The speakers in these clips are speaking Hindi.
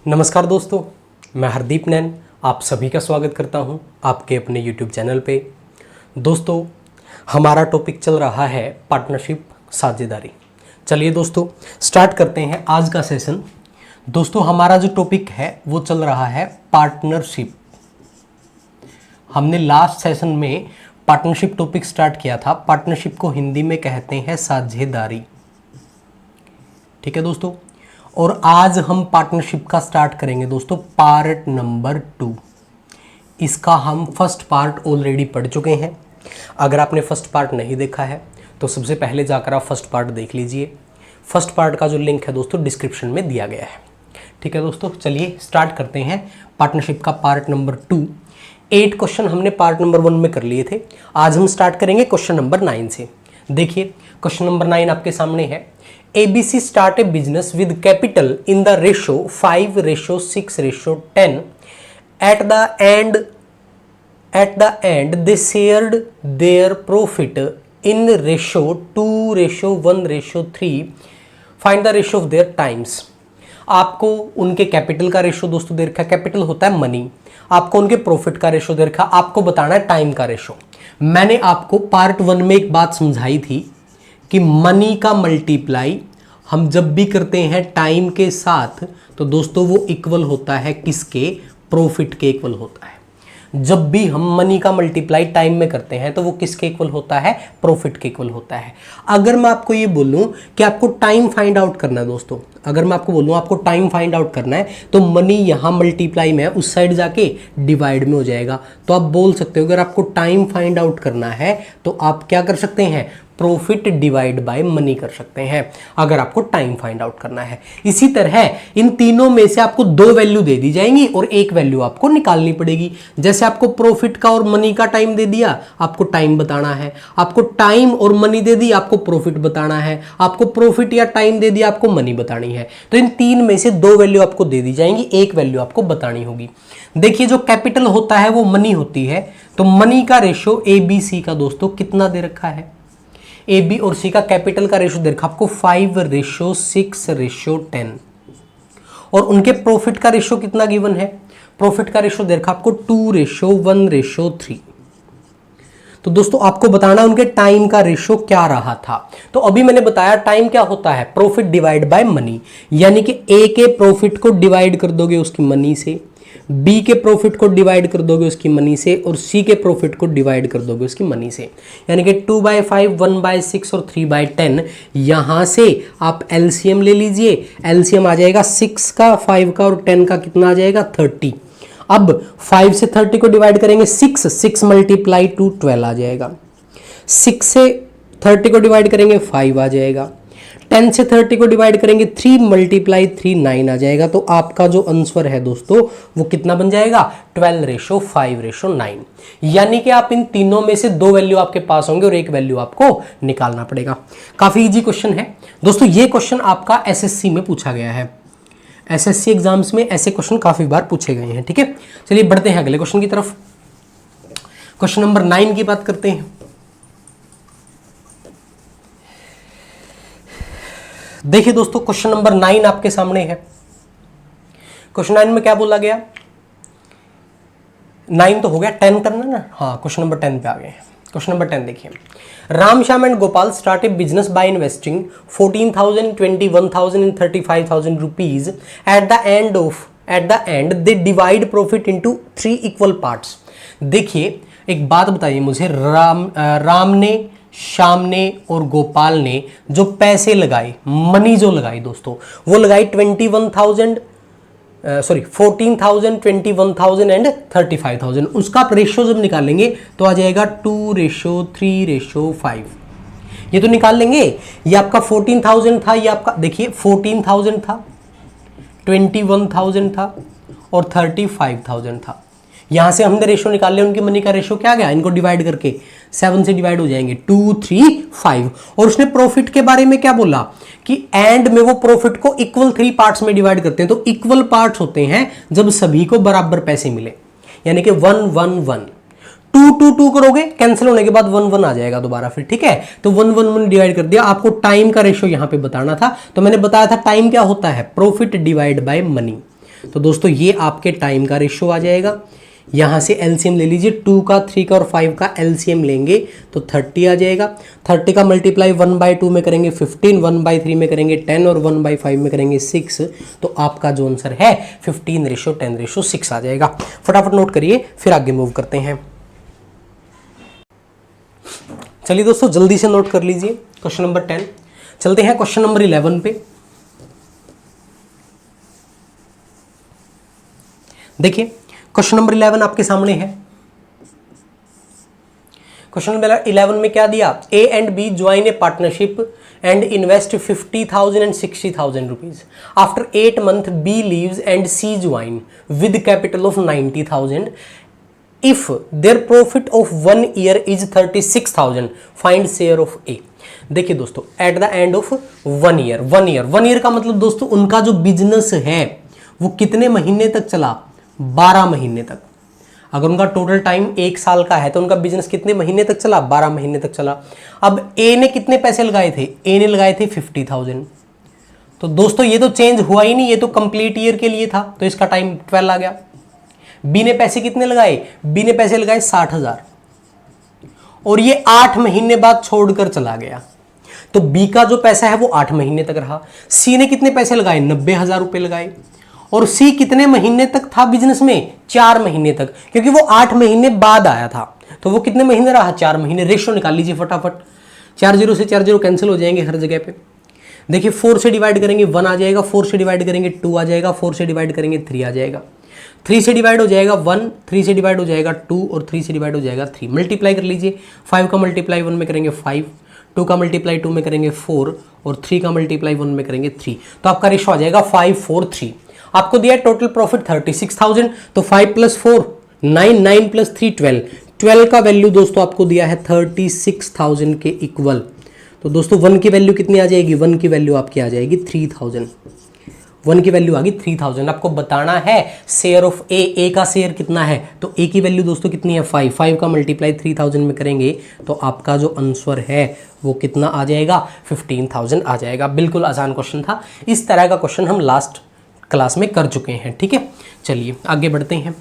नमस्कार दोस्तों, मैं हरदीप नैन आप सभी का स्वागत करता हूं आपके अपने YouTube चैनल पे। दोस्तों, हमारा टॉपिक चल रहा है पार्टनरशिप, साझेदारी। चलिए दोस्तों, स्टार्ट करते हैं आज का सेशन। दोस्तों, हमारा जो टॉपिक है वो चल रहा है पार्टनरशिप। हमने लास्ट सेशन में पार्टनरशिप टॉपिक स्टार्ट किया था। पार्टनरशिप को हिंदी में कहते हैं साझेदारी। ठीक है दोस्तों, और आज हम पार्टनरशिप का स्टार्ट करेंगे दोस्तों पार्ट नंबर 2। इसका हम फर्स्ट पार्ट ऑलरेडी पढ़ चुके हैं। अगर आपने फर्स्ट पार्ट नहीं देखा है तो सबसे पहले जाकर आप फर्स्ट पार्ट देख लीजिए। फर्स्ट पार्ट का जो लिंक है दोस्तों डिस्क्रिप्शन में दिया गया है। ठीक है दोस्तों, चलिए स्टार्ट करते हैं पार्टनरशिप का पार्ट नंबर 2। 8 क्वेश्चन हमने पार्ट नंबर 1 में कर लिए थे। आज हम स्टार्ट करेंगे क्वेश्चन नंबर 9 से। देखिए, क्वेश्चन नंबर 9 आपके सामने है। ABC start a business with capital in the ratio 5:6:10. At the end, they shared their profit in ratio 2:1:3. Find the ratio of their times. आपको उनके कैपिटल का रेशो दोस्तों दे रखा है। कैपिटल होता है मनी। आपको उनके प्रॉफिट का रेशो दे रखा है। आपको बताना है टाइम का रेशो। मैंने आपको पार्ट 1 में एक बात समझाई थी कि मनी का मल्टीप्लाई हम जब भी करते हैं टाइम के साथ तो दोस्तों वो इक्वल होता है किसके? प्रॉफिट के इक्वल होता है। जब भी हम मनी का मल्टीप्लाई टाइम में करते हैं तो वो किसके इक्वल होता है? प्रॉफिट के इक्वल होता है। अगर मैं आपको ये बोलूं कि आपको टाइम फाइंड आउट करना है दोस्तों, अगर मैं आपको बोलूं आपको टाइम फाइंड आउट करना है तो मनी यहां मल्टीप्लाई में है, उस साइड जाके डिवाइड में हो जाएगा। तो आप बोल सकते हो अगर आपको टाइम फाइंड आउट करना है तो आप क्या कर सकते हैं? प्रॉफिट डिवाइड बाय मनी कर सकते हैं, अगर आपको टाइम फाइंड आउट करना है। इसी तरह इन तीनों में से आपको 2 वैल्यू दे दी जाएंगी और एक वैल्यू आपको निकालनी पड़ेगी। जैसे आपको प्रॉफिट का और मनी का टाइम दे दिया, आपको टाइम बताना है। आपको टाइम और मनी दे दी, आपको प्रॉफिट बताना है। आपको प्रॉफिट या टाइम दे दिया, आपको मनी बतानी है। तो इन 3 में से 2 वैल्यू आपको दे दी जाएंगी, एक वैल्यू आपको बतानी होगी। देखिए, जो कैपिटल होता है वो मनी होती है, तो मनी का रेशो ABC का दोस्तों कितना दे रखा है? ए बी और सी का कैपिटल का रेशो देखा आपको 5:6:10 और उनके प्रॉफिट का रेशो कितना गिवन है? प्रॉफिट का रेशो देखा आपको 2:1:3। तो दोस्तों आपको बताना उनके टाइम का रेशो क्या रहा था। तो अभी मैंने बताया टाइम क्या होता है? प्रॉफिट डिवाइड बाय मनी, यानी कि ए के प्रॉफिट को डिवाइड कर दोगे उसकी मनी से, बी के प्रॉफिट को डिवाइड कर दोगे उसकी मनी से, और सी के प्रॉफिट को डिवाइड कर दोगे उसकी मनी से। यानी कि 2/5, 1/6 और 3/10। यहां से आप एलसीएम ले लीजिए। एलसीएम आ जाएगा 6 का, 5 का और 10 का, कितना आ जाएगा? 30। अब 5 से 30 को डिवाइड करेंगे 6 × 12 आ जाएगा। 6 से 30 को डिवाइड करेंगे 5 आ जाएगा। 10 से 30 को डिवाइड करेंगे 3 × 3 9 आ जाएगा। तो आपका जो आंसर है दोस्तों वो कितना बन जाएगा? 12:5:9। यानी कि आप इन तीनों में से 2 वैल्यू आपके पास होंगे और एक वैल्यू आपको निकालना पड़ेगा। काफी इजी क्वेश्चन है दोस्तों। ये क्वेश्चन आपका एसएससी में पूछा गया है। एसएससी एग्जाम्स में ऐसे क्वेश्चन काफी बार पूछे गए हैं। ठीक है, चलिए बढ़ते हैं अगले क्वेश्चन की तरफ। क्वेश्चन नंबर 9 की बात करते हैं। देखिए दोस्तों, क्वेश्चन नंबर 9 आपके सामने है। क्वेश्चन 9 में क्या बोला गया? 9 तो हो गया, 10 करना ना। हाँ, क्वेश्चन नंबर 10 पे आ गए हैं। क्वेश्चन नंबर 10 देखिए। Ram Shyam and Gopal start a business by investing 14,000, 21,000 and 35,000 rupees. At the end they divide profit into 3 equal parts. देखिए, एक बात बताइए मुझे, राम ने, श्याम ने और गोपाल ने जो पैसे लगाए, मनी जो लगाई दोस्तों, वो लगाई 14,000, 21,000 एंड 35,000। उसका आप रेशियो जब निकालेंगे तो आ जाएगा 2:3:5। ये तो निकाल लेंगे। ये आपका 14,000 था, ये आपका देखिए 14,000 था, 21,000 था और 35,000 था। यहां से हमने रेशो निकाल लिया। उनकी मनी का रेशो क्या गया? इनको डिवाइड करके 7 से डिवाइड हो जाएंगे, 2, 3, 5। और उसने प्रॉफिट के बारे में क्या बोला कि एंड में वो प्रॉफिट को इक्वल 3 पार्ट्स में डिवाइड करते हैं। तो इक्वल पार्ट्स होते हैं जब सभी को बराबर पैसे मिले, यानी कि 1, 1, 1। 2, 2, 2 करोगे, कैंसिल होने के बाद 1, 1 आ जाएगा दोबारा फिर। ठीक है, तो 1, 1, 1 डिवाइड कर दिया। आपको टाइम का रेशो यहां पे बताना था, तो मैंने बताया था टाइम क्या होता है? Profit divide by money. तो दोस्तों ये आपके टाइम का रेशियो आ जाएगा। यहाँ से एलसीएम ले लीजिए, 2 का, 3 का और 5 का एलसीएम लेंगे तो 30 आ जाएगा। 30 का मल्टीप्लाई 1/2 में करेंगे 15, 1/3 में करेंगे 10 और 1/5 में करेंगे 6। तो आपका जो आंसर है 15:10:6 आ जाएगा। फटाफट नोट करिए, फिर आगे मूव करते हैं। चलिए दोस्तों जल्दी से नोट कर लीजिए क्वेश्चन नंबर 10। चलते हैं क्वेश्चन नंबर 11 पे। देखिए क्वेश्चन नंबर 11 आपके सामने है। क्वेश्चन नंबर 11 में क्या दिया, A and B join a partnership and invest 50,000 and 60,000 rupees. After 8 months B leaves and C join with capital of 90,000। If their profit of 1 year is 36,000, find share of A. देखिए दोस्तों at the end of 1 year, 1 year का मतलब दोस्तों उनका जो बिजनेस है वो कितने महीने तक चला, 12 महीने तक। अगर उनका टोटल टाइम 1 साल का है तो उनका बिजनेस कितने महीने तक चला, 12 महीने तक चला। अब ए ने कितने पैसे लगाए थे, ए ने लगाए थे 50,000। तो दोस्तों ये तो चेंज हुआ ही नहीं, ये तो कंप्लीट ईयर के लिए था, तो इसका टाइम 12 आ गया। बी ने पैसे कितने लगाए, बी ने पैसे लगाए 60,000 और ये 8 महीने बाद छोड़कर चला गया, तो बी का जो पैसा है वो 8 महीने तक रहा। सी ने कितने पैसे लगाए, 90,000 रुपए लगाए। और सी कितने महीने तक था बिजनेस में, 4 महीने तक, क्योंकि वो 8 महीने बाद आया था, तो वो कितने महीने रहा, 4 महीने। रेशियो निकाल लीजिए फटाफट, 4 0 से 4 0 कैंसिल हो जाएंगे हर जगह पे। देखिए 4 से डिवाइड करेंगे 1 आ जाएगा, 4 से डिवाइड करेंगे 2 आ जाएगा, 4 से डिवाइड करेंगे 3 आ जाएगा, 3 से डिवाइड हो जाएगा 1, 3 से डिवाइड हो जाएगा 2 और 3 से डिवाइड हो जाएगा 3। मल्टीप्लाई कर लीजिए, 5 का मल्टीप्लाई 1 में करेंगे 5, 2 का मल्टीप्लाई 2 में करेंगे 4 और 3 का मल्टीप्लाई 1 में करेंगे 3। तो आपका रेशियो आ जाएगा 5 4 3। आपको दिया है टोटल प्रॉफिट 36,000, तो 5 + 4 9, 9 + 3 12, 12 का वैल्यू दोस्तों आपको दिया है 36,000 के इक्वल। तो दोस्तों 1 की वैल्यू कितनी आ जाएगी, 1 की वैल्यू आपकी आ जाएगी 3,000। 1 की वैल्यू आ गई 3,000। आपको बताना है शेयर ऑफ ए, ए का शेयर कितना है, तो ए की वैल्यू दोस्तों कितनी है 5, 5 का मल्टीप्लाई 3,000 में करेंगे तो आपका जो आंसर है वो कितना आ जाएगा, 15,000 आ जाएगा। बिल्कुल आसान क्वेश्चन था, इस तरह का क्वेश्चन हम लास्ट क्लास में कर चुके हैं। ठीक है, चलिए आगे बढ़ते हैं,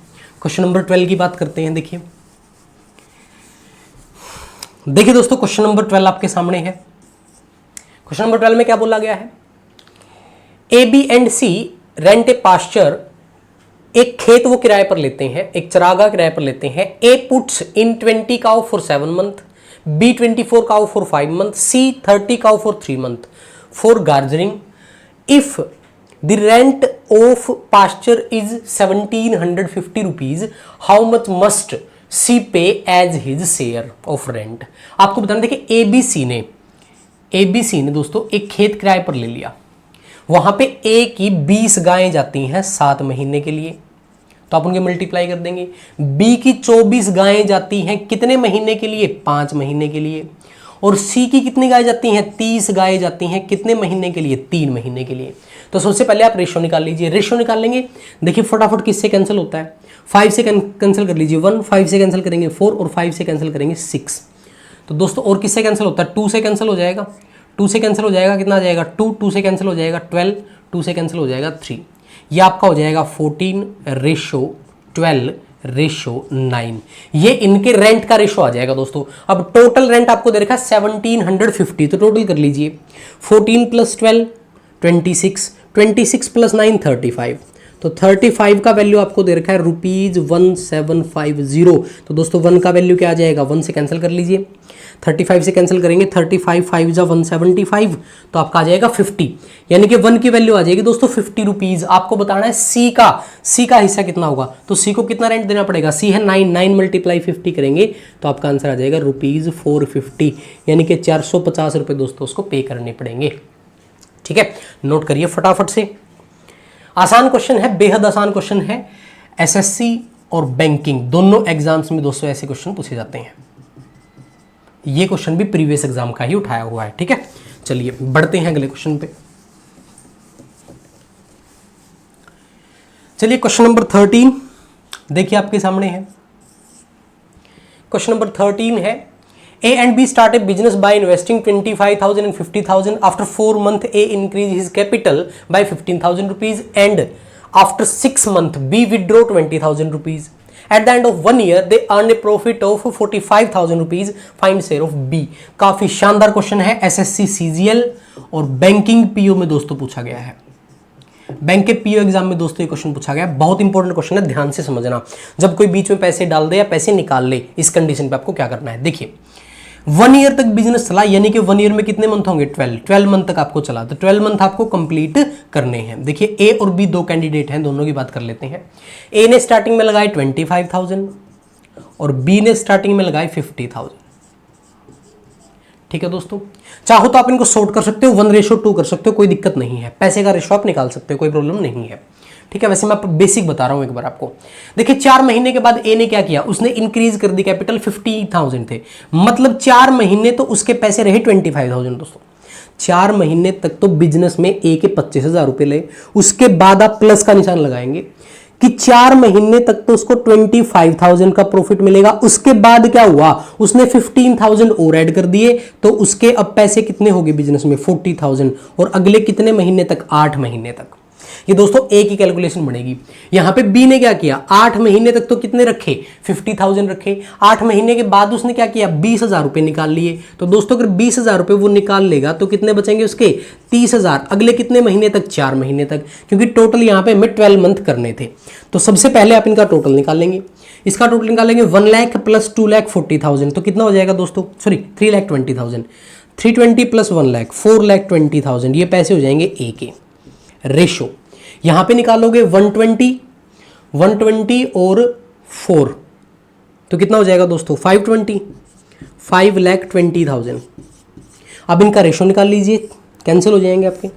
क्वेश्चन नंबर 12 की बात करते हैं। देखिए दोस्तों क्वेश्चन नंबर 12 आपके सामने है। क्वेश्चन नंबर 12 में क्या बोला गया है, A B and C rent a pasture. एक खेत वो किराए पर लेते हैं, एक चरागाह किराए पर लेते हैं। A puts in 20 cow for 7 months, B 24 cow for 5 months, C 30 cow for 3 months for grazing. If the rent of pasture is 1750 rupees, how much must C pay as his share of rent। आपको बताना, देखिए ABC ने दोस्तों एक खेत किराए पर ले लिया, वहां पे A की 20 गायें जाती हैं 7 महीने के लिए, तो आप उनके मल्टीप्लाई कर देंगे। B की 24 गायें जाती हैं कितने महीने के लिए, 5 महीने के लिए। और सी की कितनी गाय जाती हैं, 30 गायें जाती हैं कितने महीने के लिए, 3 महीने के लिए। तो सबसे पहले आप रेशियो निकाल लीजिए, रेशियो निकाल लेंगे। देखिए फटाफट किससे कैंसिल होता है, 5 से कैंसिल कर लीजिए 1, 5 से कैंसिल करेंगे 4 और 5 से कैंसिल करेंगे 6। तो दोस्तों और किससे कैंसिल होता है, 2 से कैंसिल हो जाएगा, 2 से कैंसिल हो जाएगा कितना आ जाएगा 2, 2 से कैंसिल हो जाएगा 12, 2 से कैंसिल हो जाएगा 3। ये आपका हो जाएगा 14:12:9। ये इनके रेंट का रेशो आ जाएगा दोस्तों। अब टोटल रेंट आपको दे रखा है 1750, तो टोटल कर लीजिए 14 + 12 26, 26 + 9 35। तो 35 का वैल्यू आपको दे रखा है ₹1750। तो दोस्तों 1 का वैल्यू क्या आ जाएगा, 1 से कैंसिल कर लीजिए, 35 से कैंसिल करेंगे, 35 5 जा 175, तो आपका आ जाएगा 50, यानी कि 1 की वैल्यू आ जाएगी दोस्तों 50 रुपीज़। आपको बताना है सी का हिस्सा कितना होगा, तो सी को कितना रेंट देना पड़ेगा, सी है 9, 9 × 50 करेंगे तो आपका आंसर आ जाएगा ₹450, यानी कि 450 रुपये दोस्तों उसको पे करने पड़ेंगे। ठीक है, नोट करिए फटाफट से। आसान क्वेश्चन है, बेहद आसान क्वेश्चन है। एसएससी और बैंकिंग दोनों एग्जाम्स में दोस्तों ऐसे क्वेश्चन पूछे जाते हैं। ये क्वेश्चन भी प्रीवियस एग्जाम का ही उठाया हुआ है। ठीक है, चलिए बढ़ते हैं अगले क्वेश्चन पे। चलिए क्वेश्चन नंबर 13 देखिए आपके सामने है। क्वेश्चन नंबर 13 है, A and B start a business by investing 25,000 and 50,000. After 4 months, A increase his capital by 15,000 rupees and after 6 months B withdraw 20,000 rupees. At the end of 1 year they earn a profit of 45,000 rupees, find share of B. काफी शानदार क्वेश्चन है, एसएससी सीजीएल और बैंकिंग पीओ में दोस्तों पूछा गया है। बैंक के पीओ एग्जाम में दोस्तों ये क्वेश्चन पूछा गया, बहुत इंपॉर्टेंट क्वेश्चन है, ध्यान से समझना। जब कोई बीच में पैसे डाल दे या पैसे निकाल ले, इस कंडीशन पे आपको क्या करना है। देखिए 1 year तक बिजनेस चला, यानी कि 1 year में कितने मंथ होंगे, 12 मंथ तक आपको चला, तो 12 मंथ आपको कंप्लीट करने हैं। देखिए ए और बी दो कैंडिडेट हैं, दोनों की बात कर लेते हैं। ए ने स्टार्टिंग में लगाए 25,000 और बी ने स्टार्टिंग में लगाए 50,000। ठीक है दोस्तों, चाहो तो आप इनको सॉर्ट कर सकते हो, 1:2 कर सकते हो, कोई दिक्कत नहीं है। पैसे का रेशो आप निकाल सकते हो, कोई प्रॉब्लम नहीं है। ठीक है, वैसे मैं बेसिक बता रहा हूं एक बार आपको। देखिए 4 महीने के बाद ए ने क्या किया, उसने इंक्रीज कर दी कैपिटल, 50,000 थे, मतलब 4 महीने तो उसके पैसे रहे 25,000 दोस्तों। 4 महीने तक तो बिजनेस में ए के 25,000 रुपए ले, उसके बाद आप प्लस का निशान लगाएंगे कि 4 महीने तक तो उसको 25,000 का प्रॉफिट मिलेगा। उसके बाद क्या हुआ, उसने 15,000 और ऐड कर दिए, तो उसके अब पैसे कितने हो गए बिजनेस में, 40,000, और अगले कितने महीने तक, 8 महीने तक। ये दोस्तों ए की कैलकुलेशन बनेगी। यहां पे बी ने क्या किया, 8 महीने तक तो कितने रखे, 50,000 रखे। 8 महीने के बाद उसने क्या किया, 20,000 रुपए निकाल लिए। तो दोस्तों अगर 20,000 रुपए वो निकाल लेगा तो कितने बचेंगे उसके, 30,000। अगले कितने महीने तक, 4 महीने तक, क्योंकि टोटल यहां पे हमें 12 मंथ करने थे। तो सबसे पहले आप इनका टोटल निकालेंगे। इसका टोटल निकालेंगे 1 लाख प्लस 2,40,000, तो कितना हो जाएगा दोस्तों, सॉरी 3,20,000। 320 प्लस 1 लाख 4,20,000, ये पैसे हो जाएंगे ए के। रेशो यहां पे निकालोगे 120 और 4, तो कितना हो जाएगा दोस्तों, 5,20,000। अब इनका रेशो निकाल लीजिए, कैंसिल हो जाएंगे आपके,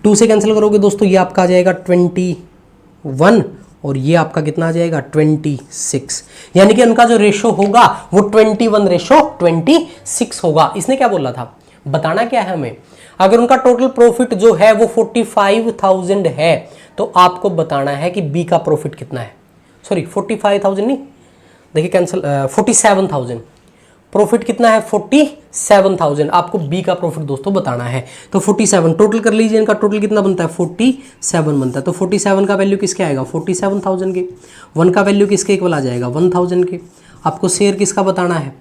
2 से कैंसिल करोगे दोस्तों, ये आपका आ जाएगा 21 और ये आपका कितना आ जाएगा, 26। यानी कि उनका जो रेशो होगा वो 21:26 होगा। इसने क्या बोला था, बताना क्या है हमें, अगर उनका टोटल प्रॉफिट जो है वो 45,000 है, तो आपको बताना है कि बी का प्रॉफिट कितना है। सॉरी 45,000 नहीं, देखिए कैंसिल, 47,000। प्रॉफिट कितना है, 47,000। आपको बी का प्रॉफिट दोस्तों बताना है। तो 47 टोटल कर लीजिए, इनका टोटल कितना बनता है, 47 बनता है। तो 47 का वैल्यू किसके आएगा, 47,000 के। 1 का वैल्यू किसके इक्वल आ जाएगा, 1,000 के। आपको शेयर किसका बताना है,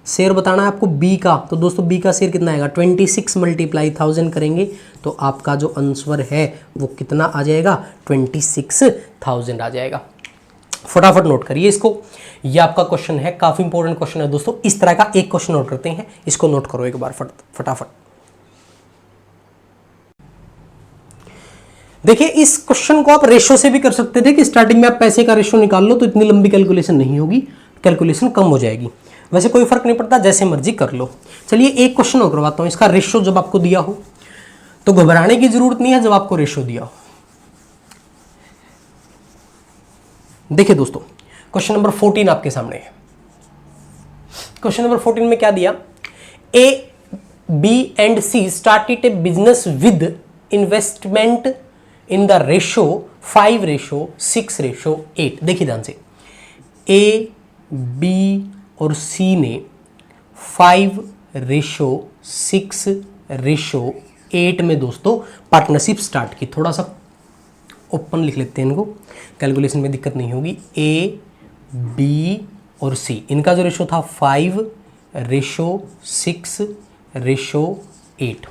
शेयर बताना है आपको बी का। तो दोस्तों बी का शेयर कितना आएगा, 26 × 1000 करेंगे तो आपका जो आंसर है वो कितना आ जाएगा, 26,000 आ जाएगा। फटाफट नोट करिए इसको, ये आपका क्वेश्चन है, काफी इंपॉर्टेंट क्वेश्चन है दोस्तों। इस तरह का एक क्वेश्चन नोट करते हैं, इसको नोट करो एक बार फटाफट। देखिए इस क्वेश्चन को आप रेशो से भी कर सकते थे कि स्टार्टिंग में आप पैसे का रेशो निकाल लो, तो इतनी लंबी कैलकुलेशन नहीं होगी, कैलकुलेशन कम हो जाएगी। वैसे कोई फर्क नहीं पड़ता, जैसे मर्जी कर लो। चलिए एक क्वेश्चन और करवाता हूं, इसका रेशो जब आपको दिया हो तो घबराने की जरूरत नहीं है, जब आपको रेशो दिया हो। देखिए दोस्तों क्वेश्चन नंबर 14 आपके सामने है। क्वेश्चन नंबर 14 में क्या दिया, A B and C started a business with investment in the ratio 5:6:8। देखिए ध्यान से, ए बी और सी ने 5:6:8 में दोस्तों पार्टनरशिप स्टार्ट की। थोड़ा सा ओपन लिख लेते हैं इनको, कैलकुलेशन में दिक्कत नहीं होगी। ए बी और सी, इनका जो रेशो था 5:6:8।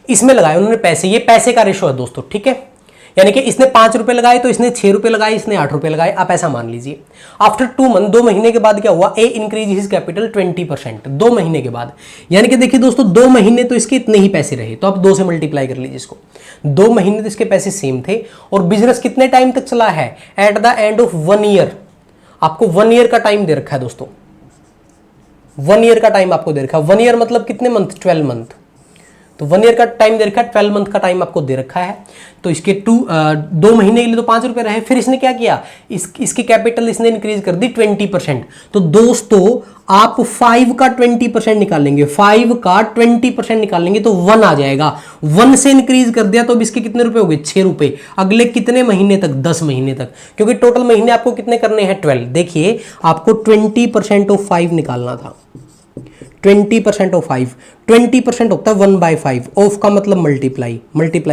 इसमें लगाए उन्होंने पैसे, ये पैसे का रेशो है दोस्तों, ठीक है। यानी कि इसने 5 रुपए लगाए तो इसने 6 रुपए लगाए, इसने 8 रुपए लगाए, आप ऐसा मान लीजिए। आफ्टर 2 मंथ, 2 महीने के बाद क्या हुआ, ए इंक्रीज हिज कैपिटल 20%। 2 महीने के बाद, यानी कि देखिए दोस्तों 2 महीने तो इसके इतने ही पैसे रहे, तो आप 2 से मल्टीप्लाई कर लीजिए इसको। 2 महीने तो इसके पैसे सेम थे, और बिजनेस कितने टाइम तक चला है, eight the end of 1 year. आपको 1 ईयर का टाइम दे रखा है दोस्तों, 1 ईयर का टाइम आपको दे रखा है। 1 ईयर मतलब कितने मंथ, 12 मंथ। तो 1 ईयर का टाइम दे रखा है, 12 मंथ का टाइम आपको दे रखा है। तो इसके 2 महीने के लिए तो 5 रुपए रहे। फिर इसने क्या किया, इसकी कैपिटल इसने इंक्रीज कर दी 20%। तो दोस्तों आप 5 का 20% निकालेंगे, 5 का 20% निकालेंगे तो 1 आ जाएगा। 1 से इंक्रीज कर दिया तो अब इसके कितने रुपए हो गए, 6 रुपए। अगले कितने महीने तक, 10 महीने तक, क्योंकि टोटल महीने आपको कितने करने हैं, 12। देखिए आपको 20% ऑफ 5 निकालना था। 20% ऑफ 5, 20% होता है 1/5, ऑफ का मतलब मल्टीप्लाई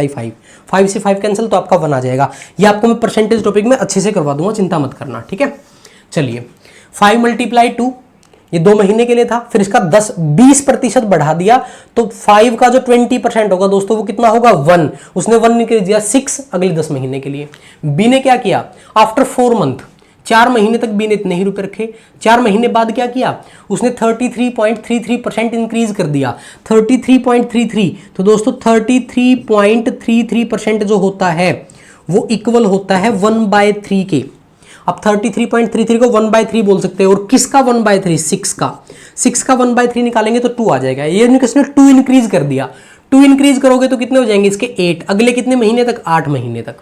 5, 5 से 5 कैंसिल तो आपका 1 आ जाएगा। ये आपको मैं परसेंटेज टॉपिक में अच्छे से करवा दूंगा, चिंता मत करना, ठीक है। चलिए 5 × 2, ये 2 महीने के लिए था, फिर इसका 20% बढ़ा दिया तो 5 का जो 20% होगा दोस्तों वो कितना होगा 1, उसने 1 निकल दिया 6 अगले 10 महीने के लिए। बी ने क्या किया, आफ्टर 4 मंथ, 4 महीने तक बी ने इतने ही रुपए रखे, 4 महीने बाद क्या किया, उसने 33.33% इंक्रीज कर दिया, 33.33, तो दोस्तों 33.33% जो होता है वो इक्वल होता है 1/3 के। अब 33.33 को 1/3 बोल सकते हैं, और किसका 1/3, 6 का, 6 का 1/3 निकालेंगे तो 2 आ जाएगा। ये किसने 2 इंक्रीज कर दिया, 2 इंक्रीज करोगे तो कितने हो जाएंगे इसके 8, अगले कितने महीने तक, 8 महीने तक।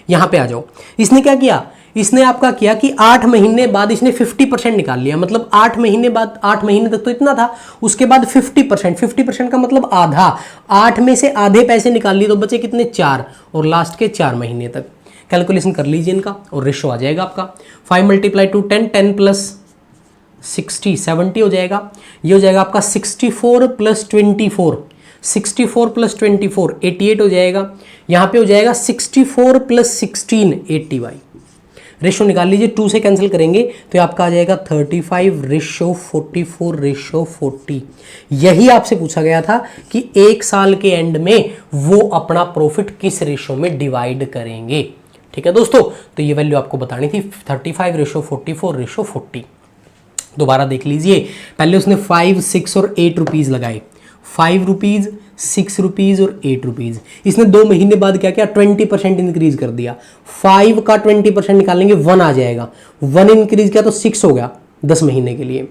यहां पे आ जाओ, इसने क्या किया, इसने आपका किया कि 8 महीने बाद इसने 50% निकाल लिया, मतलब 8 महीने बाद, 8 महीने तक तो इतना था, उसके बाद 50% का मतलब आधा, 8 में से आधे पैसे निकाल लिए तो बचे कितने 4, और लास्ट के 4 महीने तक। कैलकुलेशन कर लीजिए इनका और रेशो आ जाएगा आपका 5 × 2 10, 10 + 60 70 हो जाएगा। ये हो जाएगा आपका 64 + 24, 64 + 24 88 हो जाएगा। यहाँ पे हो जाएगा 64 + 16 80 रेशो निकाल लीजिए, 2 से कैंसिल करेंगे तो आपका आ जाएगा 35:44:40। यही आपसे पूछा गया था कि 1 साल के एंड में वो अपना प्रॉफिट किस रेशो में डिवाइड करेंगे, ठीक है दोस्तों। तो ये वैल्यू आपको बतानी थी 35:44:40। दोबारा देख लीजिए, पहले उसने 5, 6 और 8 रुपीज लगाए, 5 रुपीज, 6 रुपीज और 8 रुपीज। इसने 2 महीने बाद क्या किया, 20% इंक्रीज कर दिया। 5 का 20% निकालेंगे 1 आ जाएगा, 1 इंक्रीज किया तो 6 हो गया 10 महीने के लिए।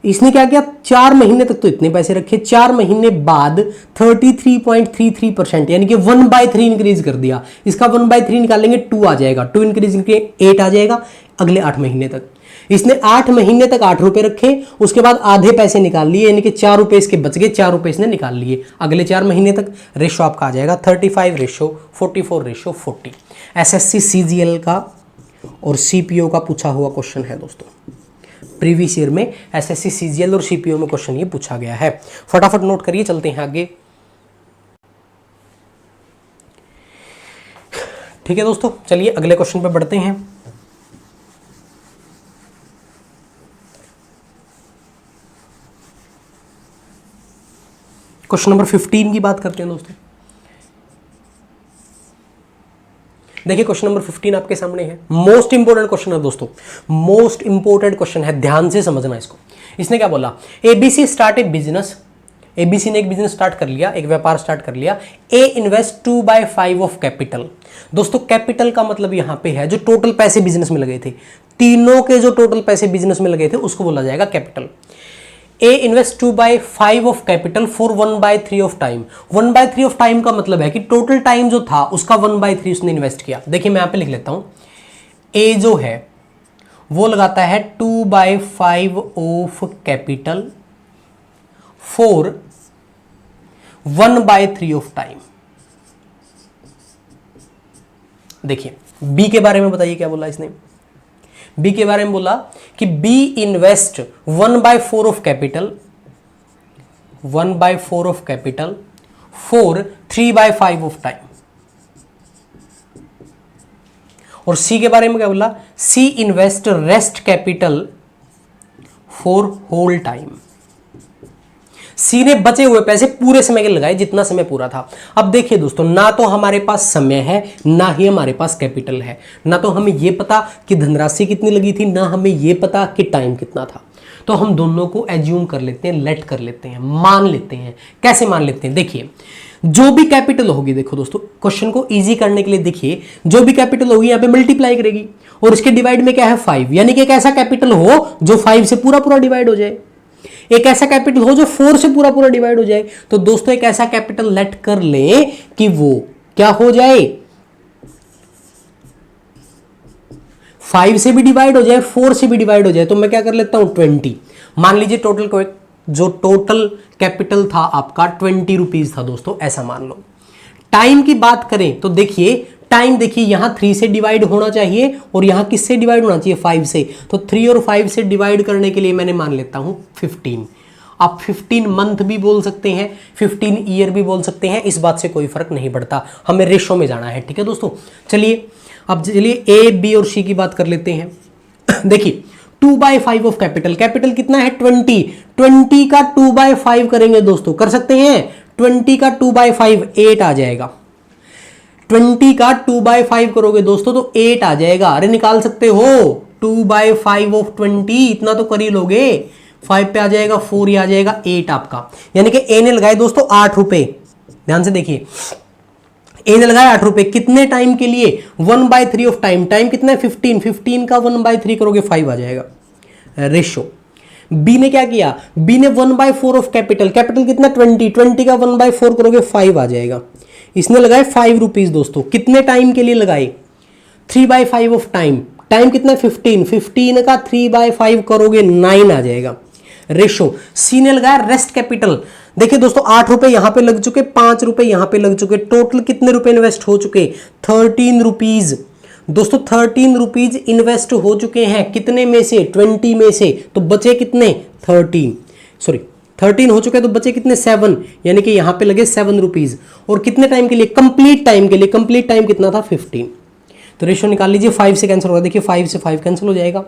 इसने क्या किया, 4 महीने तक तो इतने पैसे रखे, 4 महीने बाद 33.33% यानी कि 1/3 इंक्रीज कर दिया। इसका 1/3 निकालेंगे 2 आ जाएगा, 2 इंक्रीज करके 8 आ जाएगा अगले 8 महीने तक। इसने 8 महीने तक 8 रुपए रखे, उसके बाद आधे पैसे निकाल लिए, यानी कि 4 रुपए इसके बच गए, 4 रुपए इसने निकाल लिए अगले 4 महीने तक। रेशो आपका आ जाएगा 35:44:40। एसएससी सीजीएल का और सीपीओ का पूछा हुआ क्वेश्चन है दोस्तों, प्रीवियस ईयर में एसएससी सीजीएल और सीपीओ में क्वेश्चन ये पूछा गया है। फटाफट नोट करिए, चलते हैं आगे। ठीक है दोस्तों, चलिए अगले क्वेश्चन पे बढ़ते हैं। क्वेश्चन नंबर 15 की बात करते हैं दोस्तों। देखिए क्वेश्चन नंबर 15 आपके सामने है, मोस्ट इंपोर्टेंट क्वेश्चन है दोस्तों, मोस्ट इंपोर्टेंट क्वेश्चन है, ध्यान से समझना इसको। इसने क्या बोला, ABC start a business, ABC ने एक बिजनेस स्टार्ट कर लिया, एक व्यापार स्टार्ट कर लिया। ए इन्वेस्ट 2/5 ऑफ कैपिटल। दोस्तों कैपिटल का मतलब यहां पे है जो टोटल पैसे बिजनेस में लगे थे, तीनों के जो टोटल पैसे बिजनेस में लगे थे उसको बोला जाएगा capital. A invest 2/5 of capital for 1/3 of time. 1/3 of time का मतलब है कि टोटल टाइम जो था उसका 1/3 उसने इन्वेस्ट किया। देखिए मैं यहां पे लिख लेता हूं, ए जो है वो लगाता है 2/5 of capital for 1/3 of time. देखिए बी के बारे में बताइए क्या बोला इसने, बी के बारे में बोला कि B invest 1/4 of capital, 1/4 of capital for 3/5 of time. और सी के बारे में क्या बोला, C invest rest capital for whole time. C ने बचे हुए पैसे पूरे समय के लगाए जितना समय पूरा था। अब देखिए दोस्तों, ना तो हमारे पास समय है ना ही हमारे पास कैपिटल है, ना तो हमें यह पता कि धनराशि कितनी लगी थी, ना हमें यह पता कि टाइम कितना था। तो हम दोनों को एज्यूम कर लेते हैं, लेट कर लेते हैं, मान लेते हैं। कैसे मान लेते हैं, देखिए जो भी कैपिटल होगी, देखो दोस्तों क्वेश्चन को इजी करने के लिए देखिए, जो भी कैपिटल होगी यहां पे मल्टीप्लाई करेगी और इसके डिवाइड में क्या है 5, यानी कि एक ऐसा कैपिटल हो जो 5 से पूरा पूरा डिवाइड हो जाए, एक ऐसा कैपिटल हो जो 4 से पूरा पूरा डिवाइड हो जाए। तो दोस्तों एक ऐसा कैपिटल लेट कर ले कि वो क्या हो जाए, 5 से भी डिवाइड हो जाए, 4 से भी डिवाइड हो जाए। तो मैं क्या कर लेता हूं 20। मान लीजिए टोटल को जो टोटल कैपिटल था आपका 20 रुपीज था दोस्तों, ऐसा मान लो। टाइम की बात करें तो देखिए टाइम, देखिए यहां 3 से डिवाइड होना चाहिए और यहां किससे डिवाइड होना चाहिए 5 से। तो 3 और 5 से डिवाइड करने के लिए मैंने मान लेता हूं 15। आप 15 मंथ भी बोल सकते हैं, 15 ईयर भी बोल सकते हैं, इस बात से कोई फर्क नहीं पड़ता, हमें रेशो में जाना है। ठीक है दोस्तों, चलिए अब चलिए ए, बी और सी की बात कर लेते हैं। देखिए 2/5 ऑफ कैपिटल, कैपिटल कितना है 20, 20 का 2/5 करेंगे दोस्तों, कर सकते हैं 20 का 2/5 8 आ जाएगा। 20 का 2/5 करोगे दोस्तों तो 8 आ जाएगा। अरे निकाल सकते हो 2/5 ऑफ 20, इतना तो कर ही लोगे। 5 पे आ जाएगा 4, ही आ जाएगा 8 आपका। यानी कि ए ने लगाए दोस्तों 8 रुपए, ध्यान से देखिए, ए ने लगाया 8 रुपए, कितने टाइम के लिए 1/3 ऑफ टाइम, टाइम कितना है 15, 15 का 1/3 करोगे 5 आ जाएगा रेशो। बी ने क्या किया, बी ने 1/4 ऑफ कैपिटल, कैपिटल कितना 20, 20 का 1/4 करोगे 5 आ जाएगा। इसने लगाए 5 रुपीज दोस्तों, कितने टाइम के लिए लगाए 3/5 ऑफ टाइम, टाइम कितना 15, 15 का 3/5 करोगे 9 आ जाएगा रेशो। सी ने लगाया रेस्ट कैपिटल, देखिए दोस्तों 8 रुपए यहां पे लग चुके, 5 रुपए यहां पे लग चुके, टोटल कितने रुपए इन्वेस्ट हो चुके 13 रुपीज दोस्तों, 13 रुपीज इन्वेस्ट हो चुके हैं, कितने में से 20 में से, तो बचे कितने 13 हो चुके, तो बचे कितने 7, यानी कि यहां पे लगे 7 रुपीज। और कितने टाइम के लिए, कंप्लीट टाइम के लिए, कंप्लीट टाइम कितना था 15। तो रेशो निकाल लीजिए, 5 से कैंसिल होगा, देखिए 5 से 5 कैंसिल हो जाएगा,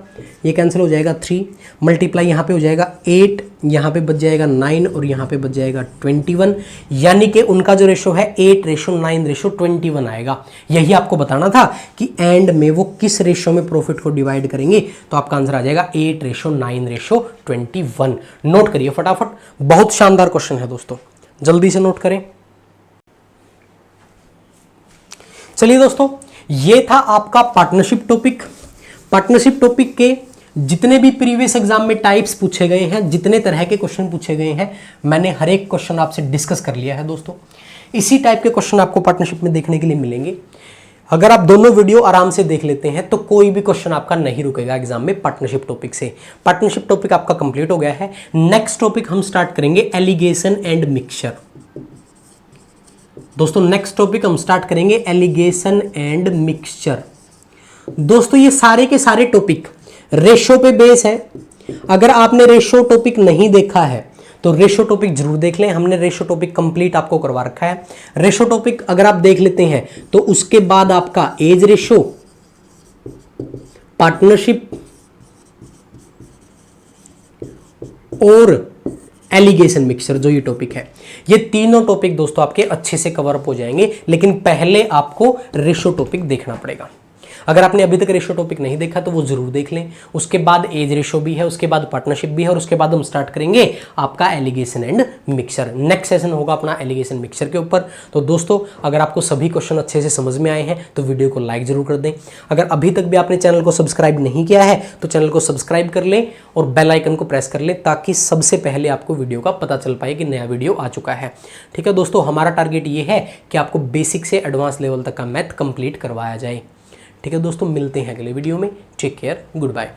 ये कैंसिल हो जाएगा 3, मल्टीप्लाई यहाँ पे हो जाएगा 8, यहाँ पे बच जाएगा 9 और यहाँ पे बच जाएगा 21, यानी कि उनका जो रेशो है 8:9:21 आएगा। यही आपको बताना था कि एंड में वो किस रेशो में प्रॉफिट को डिवाइड करेंगे, तो आपका आंसर आ जाएगा 8:9:21। नोट करिए फटाफट, बहुत शानदार क्वेश्चन है दोस्तों, जल्दी से नोट करें। चलिए दोस्तों, ये था आपका पार्टनरशिप टॉपिक। पार्टनरशिप टॉपिक के जितने भी प्रीवियस एग्जाम में टाइप्स पूछे गए हैं, जितने तरह के क्वेश्चन पूछे गए हैं, मैंने हर एक क्वेश्चन आपसे डिस्कस कर लिया है दोस्तों। इसी टाइप के क्वेश्चन आपको पार्टनरशिप में देखने के लिए मिलेंगे। अगर आप दोनों वीडियो आराम से देख लेते हैं तो कोई भी क्वेश्चन आपका नहीं रुकेगा एग्जाम में पार्टनरशिप टॉपिक से। पार्टनरशिप टॉपिक आपका कंप्लीट हो गया है। नेक्स्ट टॉपिक हम स्टार्ट करेंगे एलिगेशन एंड मिक्सचर। दोस्तों नेक्स्ट टॉपिक हम स्टार्ट करेंगे एलिगेशन एंड मिक्सचर। दोस्तों ये सारे के सारे टॉपिक रेशो पे बेस है। अगर आपने रेशो टॉपिक नहीं देखा है तो रेशो टॉपिक जरूर देख लें, हमने रेशो टॉपिक कंप्लीट आपको करवा रखा है। रेशो टॉपिक अगर आप देख लेते हैं तो उसके बाद आपका एज रेशो, पार्टनरशिप और एलिगेशन मिक्सचर, जो ये टॉपिक है, ये तीनों टॉपिक दोस्तों आपके अच्छे से कवर अप हो जाएंगे। लेकिन पहले आपको रेशो टॉपिक देखना पड़ेगा। अगर आपने अभी तक रेशो टॉपिक नहीं देखा तो वो जरूर देख लें। उसके बाद एज रेशो भी है, उसके बाद पार्टनरशिप भी है, और उसके बाद हम स्टार्ट करेंगे आपका alligation and mixture. Next session होगा अपना एलिगेशन मिक्सचर के ऊपर। तो दोस्तों अगर आपको सभी क्वेश्चन अच्छे से समझ में आए हैं तो वीडियो को लाइक जरूर कर दें। अगर अभी तक भी आपने चैनल को सब्सक्राइब नहीं किया है तो चैनल को सब्सक्राइब कर लें और बेल आइकन को प्रेस कर लें, ताकि सबसे पहले आपको वीडियो का पता चल पाए कि नया वीडियो आ चुका है। ठीक है दोस्तों, हमारा टारगेट ये है कि आपको बेसिक से एडवांस लेवल तक का मैथ कंप्लीट करवाया जाए। ठीक है दोस्तों, मिलते हैं अगले वीडियो में। Take care, good bye.